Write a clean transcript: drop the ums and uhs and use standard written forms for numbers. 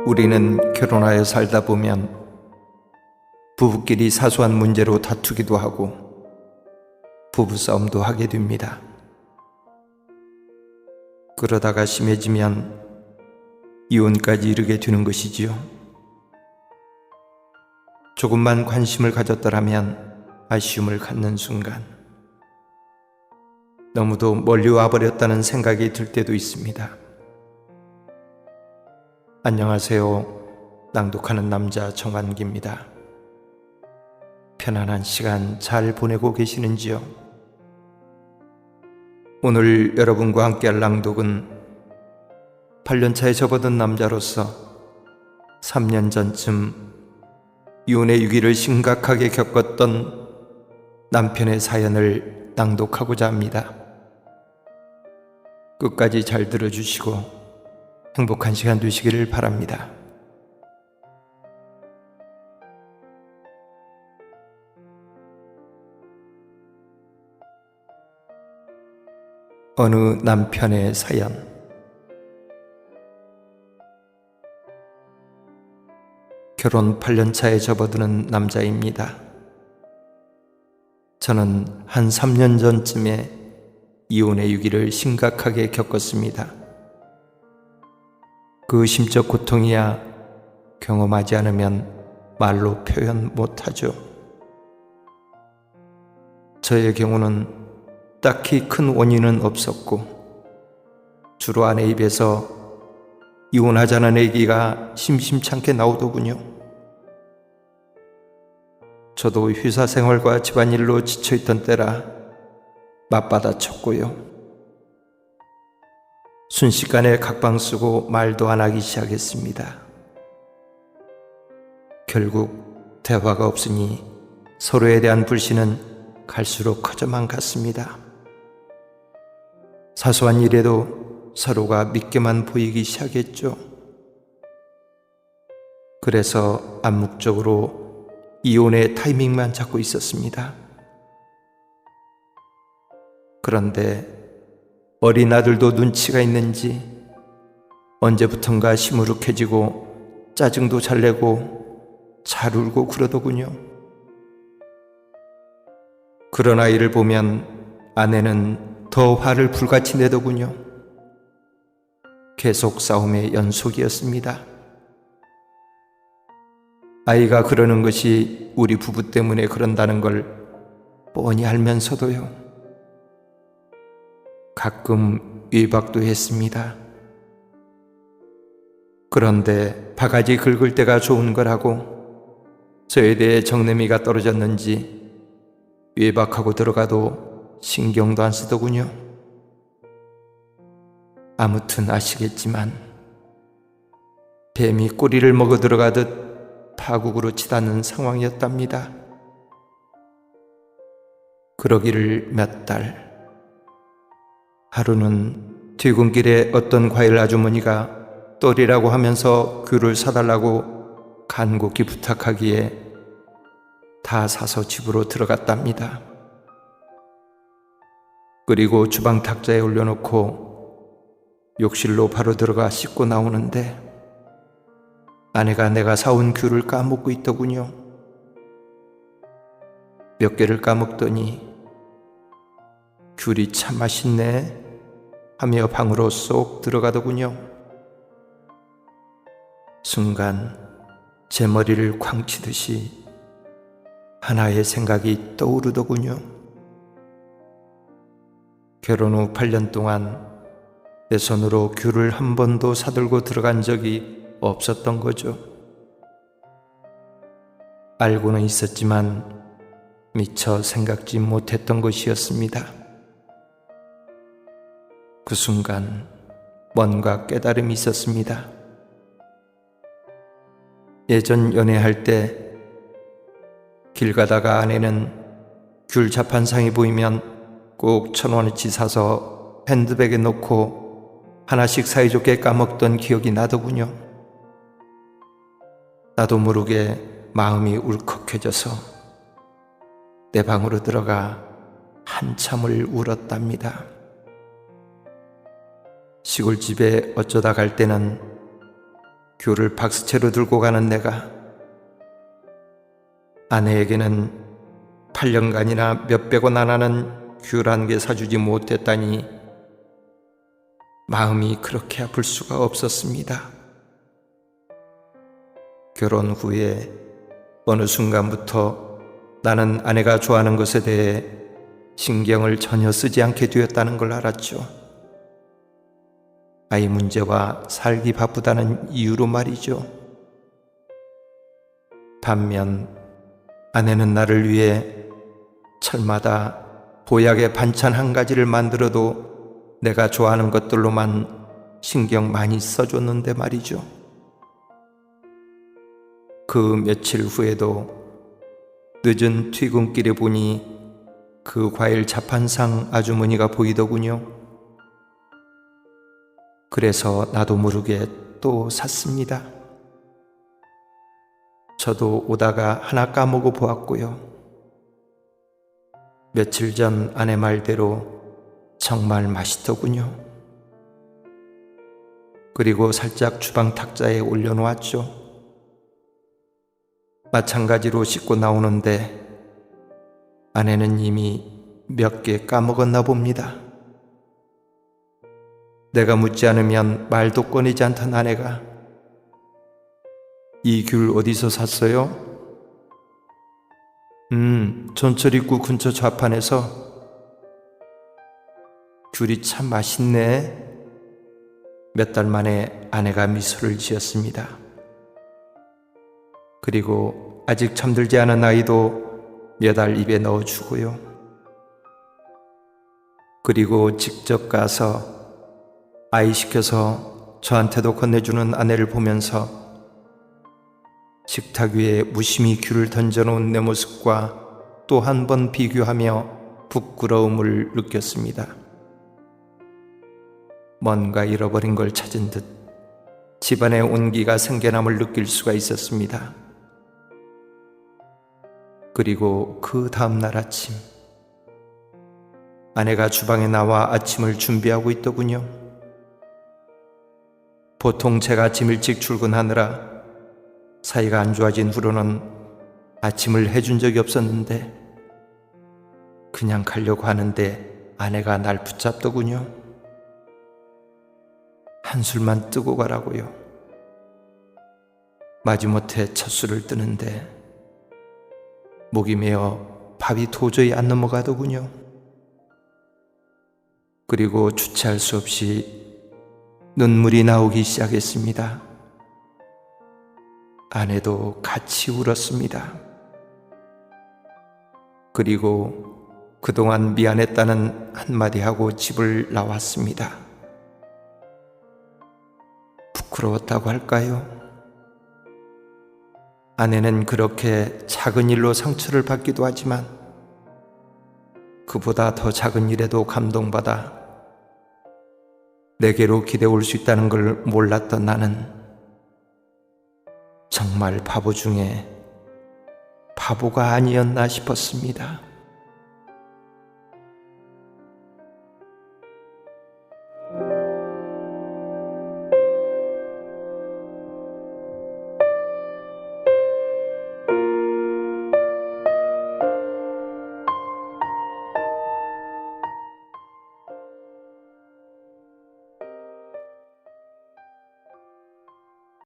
우리는 결혼하여 살다 보면 부부끼리 사소한 문제로 다투기도 하고 부부싸움도 하게 됩니다. 그러다가 심해지면 이혼까지 이르게 되는 것이지요. 조금만 관심을 가졌더라면 아쉬움을 갖는 순간 너무도 멀리 와버렸다는 생각이 들 때도 있습니다. 안녕하세요. 낭독하는 남자 정한기입니다. 편안한 시간 잘 보내고 계시는지요? 오늘 여러분과 함께할 낭독은 8년차에 접어든 남자로서 3년 전쯤 이혼의 위기를 심각하게 겪었던 남편의 사연을 낭독하고자 합니다. 끝까지 잘 들어주시고 행복한 시간 되시기를 바랍니다. 어느 남편의 사연. 결혼 8년차에 접어드는 남자입니다. 저는 한 3년 전쯤에 이혼의 위기를 심각하게 겪었습니다. 그 심적 고통이야 경험하지 않으면 말로 표현 못하죠. 저의 경우는 딱히 큰 원인은 없었고 주로 아내 입에서 이혼하자는 얘기가 심심찮게 나오더군요. 저도 회사 생활과 집안일로 지쳐있던 때라 맞받아쳤고요. 순식간에 각방 쓰고 말도 안 하기 시작했습니다. 결국 대화가 없으니 서로에 대한 불신은 갈수록 커져만 갔습니다. 사소한 일에도 서로가 믿게만 보이기 시작했죠. 그래서 암묵적으로 이혼의 타이밍만 잡고 있었습니다. 그런데 어린 아들도 눈치가 있는지 언제부턴가 시무룩해지고 짜증도 잘 내고 잘 울고 그러더군요. 그런 아이를 보면 아내는 더 화를 불같이 내더군요. 계속 싸움의 연속이었습니다. 아이가 그러는 것이 우리 부부 때문에 그런다는 걸 뻔히 알면서도요. 가끔 외박도 했습니다. 그런데 바가지 긁을 때가 좋은 거라고 저에 대해 정내미가 떨어졌는지 외박하고 들어가도 신경도 안 쓰더군요. 아무튼 아시겠지만 뱀이 꼬리를 먹어 들어가듯 파국으로 치닫는 상황이었답니다. 그러기를 몇 달. 하루는 퇴근길에 어떤 과일 아주머니가 떨이라고 하면서 귤을 사달라고 간곡히 부탁하기에 다 사서 집으로 들어갔답니다. 그리고 주방 탁자에 올려놓고 욕실로 바로 들어가 씻고 나오는데 아내가 내가 사온 귤을 까먹고 있더군요. 몇 개를 까먹더니 귤이 참 맛있네 하며 방으로 쏙 들어가더군요. 순간 제 머리를 쾅치듯이 하나의 생각이 떠오르더군요. 결혼 후 8년 동안 내 손으로 귤을 한 번도 사들고 들어간 적이 없었던 거죠. 알고는 있었지만 미처 생각지 못했던 것이었습니다. 그 순간 뭔가 깨달음이 있었습니다. 예전 연애할 때 길 가다가 아내는 귤 자판상이 보이면 꼭 1,000원어치 사서 핸드백에 넣고 하나씩 사이좋게 까먹던 기억이 나더군요. 나도 모르게 마음이 울컥해져서 내 방으로 들어가 한참을 울었답니다. 시골집에 어쩌다 갈 때는 귤을 박스채로 들고 가는 내가 아내에게는 8년간이나 몇백 원 안 하는 귤 한 개 사주지 못했다니 마음이 그렇게 아플 수가 없었습니다. 결혼 후에 어느 순간부터 나는 아내가 좋아하는 것에 대해 신경을 전혀 쓰지 않게 되었다는 걸 알았죠. 아이 문제와 살기 바쁘다는 이유로 말이죠. 반면 아내는 나를 위해 철마다 보약의 반찬 한 가지를 만들어도 내가 좋아하는 것들로만 신경 많이 써줬는데 말이죠. 그 며칠 후에도 늦은 퇴근길에 보니 그 과일 자판상 아주머니가 보이더군요. 그래서 나도 모르게 또 샀습니다. 저도 오다가 하나 까먹어 보았고요. 며칠 전 아내 말대로 정말 맛있더군요. 그리고 살짝 주방 탁자에 올려놓았죠. 마찬가지로 씻고 나오는데 아내는 이미 몇 개 까먹었나 봅니다. 내가 묻지 않으면 말도 꺼내지 않던 아내가 이 귤 어디서 샀어요? 전철 입구 근처 좌판에서. 귤이 참 맛있네. 몇 달 만에 아내가 미소를 지었습니다. 그리고 아직 잠들지 않은 아이도 몇 알 입에 넣어주고요. 그리고 직접 가서 아이 시켜서 저한테도 건네주는 아내를 보면서 식탁 위에 무심히 귤을 던져놓은 내 모습과 또 한 번 비교하며 부끄러움을 느꼈습니다. 뭔가 잃어버린 걸 찾은 듯 집안의 온기가 생겨남을 느낄 수가 있었습니다. 그리고 그 다음날 아침, 아내가 주방에 나와 아침을 준비하고 있더군요. 보통 제가 아침 일찍 출근하느라 사이가 안 좋아진 후로는 아침을 해준 적이 없었는데 그냥 가려고 하는데 아내가 날 붙잡더군요. 한술만 뜨고 가라고요. 마지못해 첫 술을 뜨는데 목이 메어 밥이 도저히 안 넘어가더군요. 그리고 주체할 수 없이 눈물이 나오기 시작했습니다. 아내도 같이 울었습니다. 그리고 그동안 미안했다는 한마디 하고 집을 나왔습니다. 부끄러웠다고 할까요? 아내는 그렇게 작은 일로 상처를 받기도 하지만 그보다 더 작은 일에도 감동받아 내게로 기대올 수 있다는 걸 몰랐던 나는 정말 바보 중에 바보가 아니었나 싶었습니다.